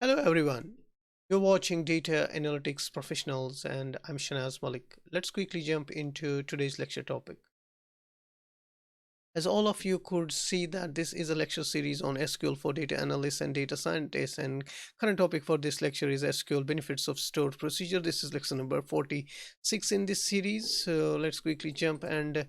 Hello everyone. You're watching Data Analytics Professionals and I'm Shahnaz Malik. Let's quickly jump into today's lecture topic. As all of you could see that this is a lecture series on SQL for data analysts and data scientists, and current topic for this lecture is SQL benefits of stored procedure. This is lecture number 46 in this series. So let's quickly jump and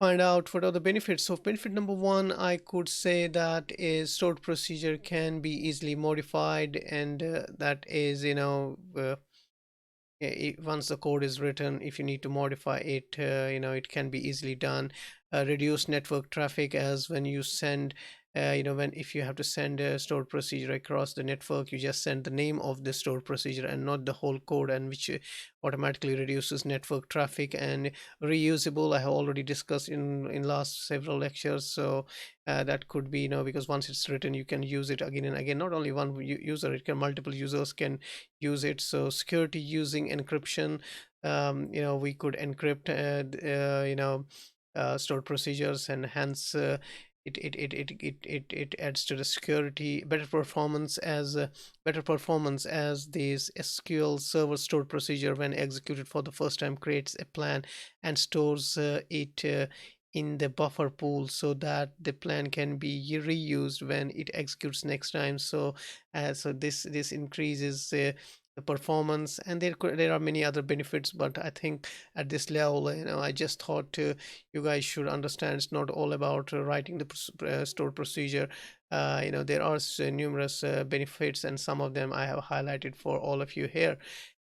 find out what are the benefits. So benefit number one, I could say that is stored procedure can be easily modified, and that is, once the code is written, if you need to modify it, it can be easily done. Reduce network traffic, as when you send when if you have to send a stored procedure across the network, you just send the name of the stored procedure and not the whole code, and which automatically reduces network traffic. And reusable, I have already discussed in last several lectures. So that could be, because once it's written, you can use it again and again. Not only one user, it can multiple users can use it. So security using encryption, we could encrypt stored procedures, and hence it adds to the security. Better performance as this SQL server stored procedure, when executed for the first time, creates a plan and stores it in the buffer pool, so that the plan can be reused when it executes next time. So this increases the performance, and there are many other benefits, but I think at this level, I just thought you guys should understand it's not all about writing the stored procedure. There are numerous benefits, and some of them I have highlighted for all of you here.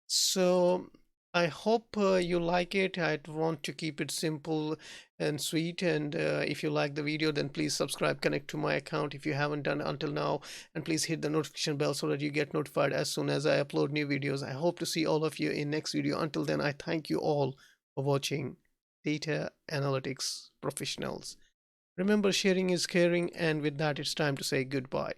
So I hope you like it. I want to keep it simple and sweet. And if you like the video, then please subscribe, connect to my account if you haven't done until now. And please hit the notification bell so that you get notified as soon as I upload new videos. I hope to see all of you in next video. Until then, I thank you all for watching Data Analytics Professionals. Remember, sharing is caring. And with that, it's time to say goodbye.